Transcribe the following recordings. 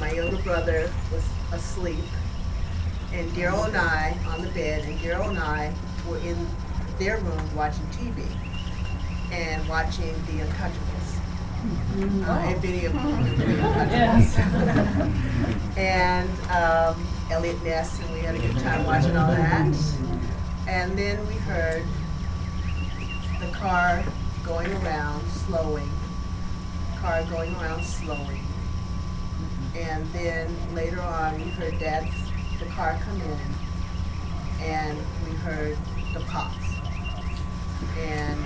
my younger brother was asleep, and Daryl and I on the bed, and Daryl and I were in their room watching TV and watching The Untouchables. If any of you know The Untouchables. And Elliot Ness, and we had a good time watching all that. And then we heard the car going around, slowing. Car going around, slowing. And then later on, we heard the car come in, and we heard the pops. And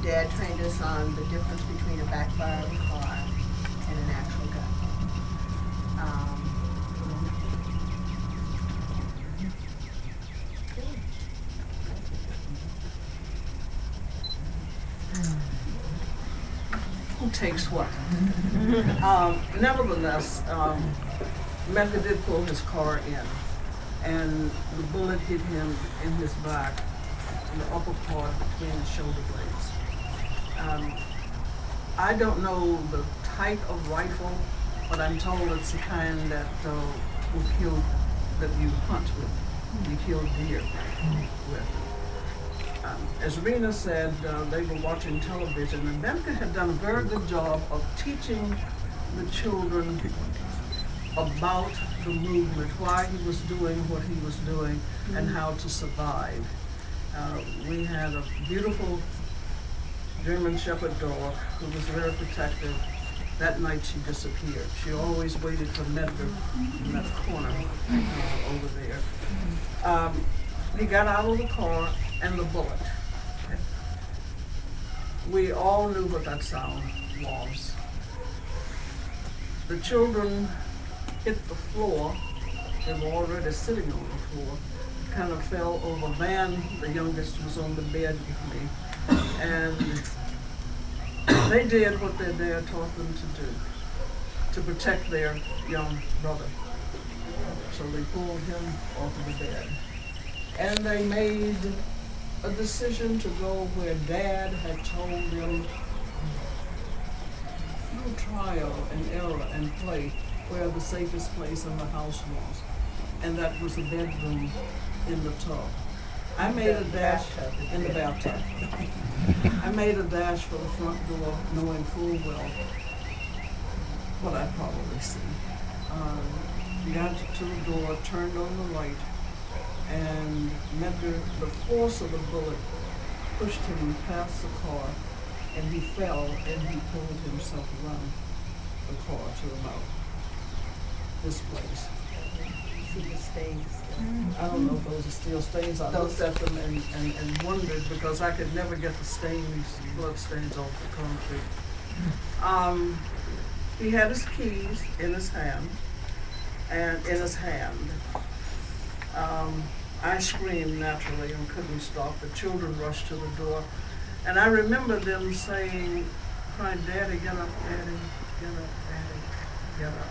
Dad trained us on the difference between a backfire of a car and an actual gun. Who takes what? Nevertheless, Medgar did pull his car in, and the bullet hit him in his back, in the upper part between the shoulder blades. I don't know the type of rifle, but I'm told it's the kind that will kill, that you hunt with, you kill deer with. As Reena said, they were watching television, and Medgar had done a very good job of teaching the children about the movement, why he was doing what he was doing, and how to survive. We had a beautiful German Shepherd dog who was very protective. That night she disappeared. She always waited for Medgar in that corner over there. He got out of the car and the bullet. We all knew what that sound was. The children hit the floor. They were already sitting on the floor. Kind of fell over. Van, the youngest, was on the bed with me. And they did what their dad taught them to do, to protect their young brother. So they pulled him off of the bed. And they made a decision to go where Dad had told them, through trial and error and play, where the safest place in the house was. And that was a bedroom in the tub. I made a dash in the bathtub. I made a dash for the front door, knowing full well what I'd probably see. Got to the door, turned on the light, and Medgar, the force of the bullet pushed him past the car, and he fell, and he pulled himself around the car to about this place. See the stains. I don't know if those are still stains. I looked at them and wondered, because I could never get the stains, blood stains off the concrete. He had his keys in his hand, I screamed naturally and couldn't stop. The children rushed to the door, and I remember them saying, crying, "Daddy, get up, Daddy, get up, Daddy, get up."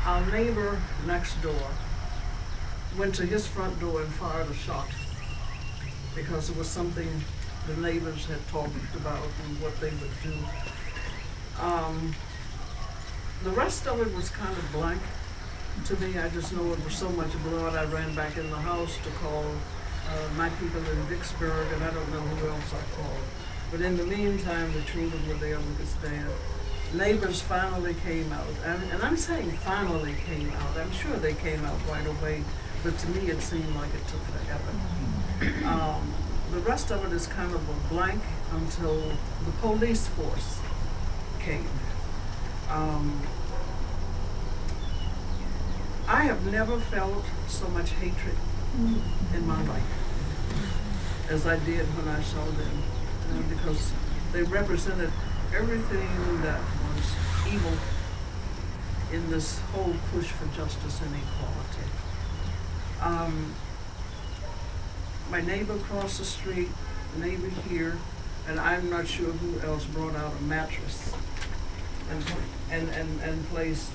Our neighbor next door went to his front door and fired a shot, because it was something the neighbors had talked about and what they would do. The rest of it was kind of blank to me. I just know it was so much blood. I ran back in the house to call my people in Vicksburg, and I don't know who else I called. But in the meantime, the children were there with his dad. Neighbors finally came out, and I'm saying finally came out. I'm sure they came out right away, but to me it seemed like it took forever. The rest of it is kind of a blank until the police force came. I have never felt so much hatred in my life as I did when I saw them, because they represented everything that was evil in this whole push for justice and equality. My neighbor across the street, neighbor here, and I'm not sure who else brought out a mattress and placed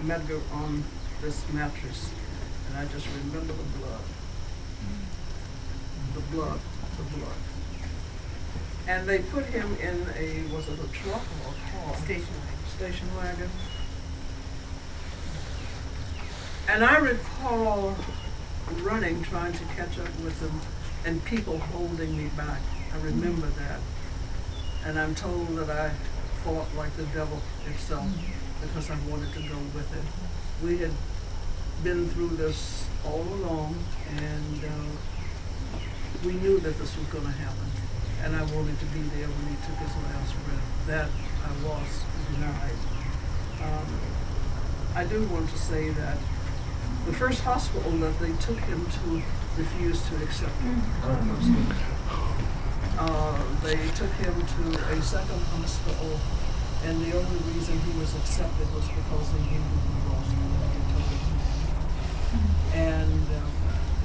Medgar on this mattress, and I just remember the blood. The blood. And they put him in was it a truck or a car? Station wagon. Station wagon. And I recall running, trying to catch up with them, and people holding me back. I remember that. And I'm told that I fought like the devil itself because I wanted to go with it. We had been through this all along, and we knew that this was going to happen. And I wanted to be there when he took his last breath. That I was denied. I do want to say that the first hospital that they took him to refused to accept him. They took him to a second hospital, and the only reason he was accepted was because they knew who he was. And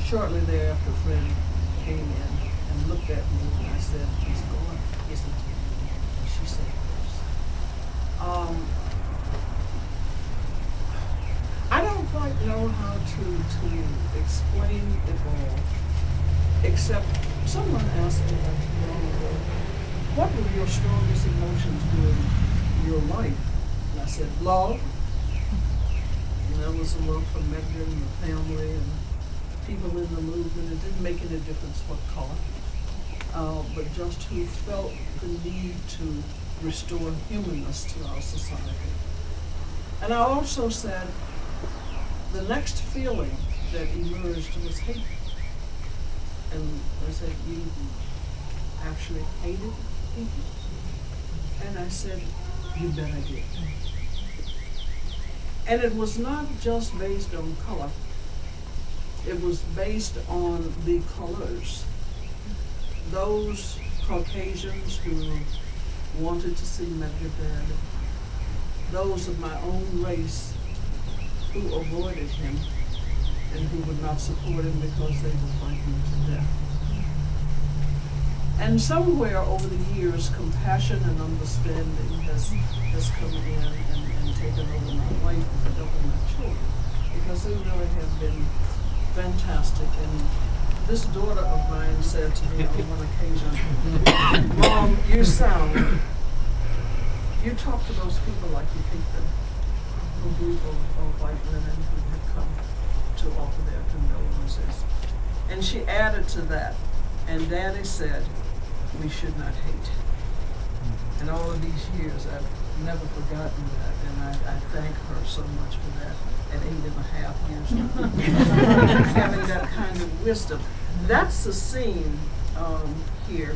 shortly thereafter, a friend came in and looked at me, and I said, "He's gone, isn't he?" And she said, "Yes." I don't quite know how to explain it all, except someone asked me not too long ago, what were your strongest emotions during your life? And I said, love. And there was a love for Medgar and the family and people in the movement. It didn't make any difference what color, but just who felt the need to restore humanness to our society. And I also said, the next feeling that emerged was hate. And I said, you actually hated people? And I said, you bet I did. And it was not just based on color. It was based on the colors. Those Caucasians who wanted to see Medgar dead, those of my own race who avoided him and who would not support him because they were frightened to death. And somewhere over the years, compassion and understanding has come in and taken over my life with the help of my children, because they really have been fantastic. And this daughter of mine said to me on one occasion, "Mom, you talk to those people like you hate them." A group of white women who had come to offer their condolences. And she added to that, and Daddy said, we should not hate. And all of these years, I've never forgotten that, and I thank her so much for that at 8.5 years old. Having that kind of wisdom. That's the scene here.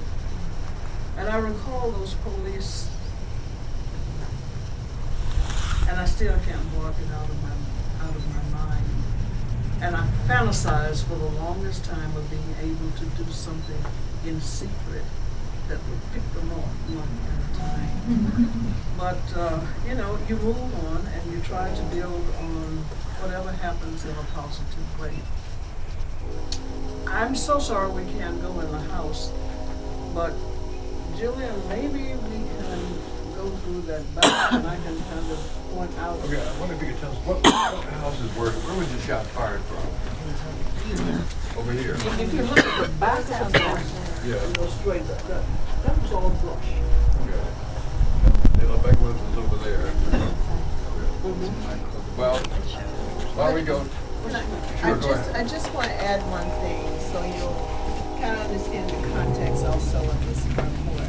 And I recall those police, and I still can't block it out of my mind. And I fantasized for the longest time of being able to do something in secret that would pick them off one at a time. But you move on and you try to build on whatever happens in a positive way. I'm so sorry we can't go in the house, but Jillian, maybe we can go through that back and I can kind of point out. Okay, I wonder if you could tell us what houses where was the shot fired from? Over here. If you look at the back of the house, Yeah. go straight, that was all brush. Okay. They look like what was over there. Well, while we go. Sure, go ahead. I just want to add one thing so you'll kind of understand the context also of this report.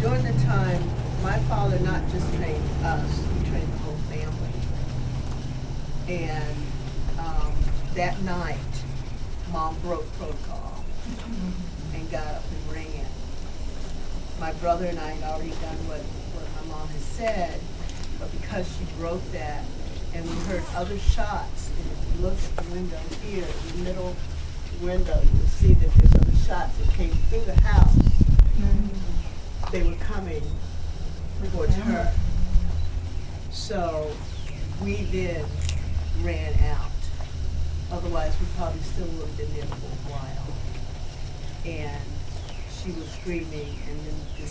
During the time, my father not just trained us, he trained the whole family. And that night, Mom broke protocol and got up and ran. My brother and I had already done what my mom had said, but because she broke that, and we heard other shots, and if you look at the window here, the middle window, you'll see that there's other shots that came through the house. They were coming towards her. So we then ran out. Otherwise, we probably still would have been there for a while. And she was screaming, and then this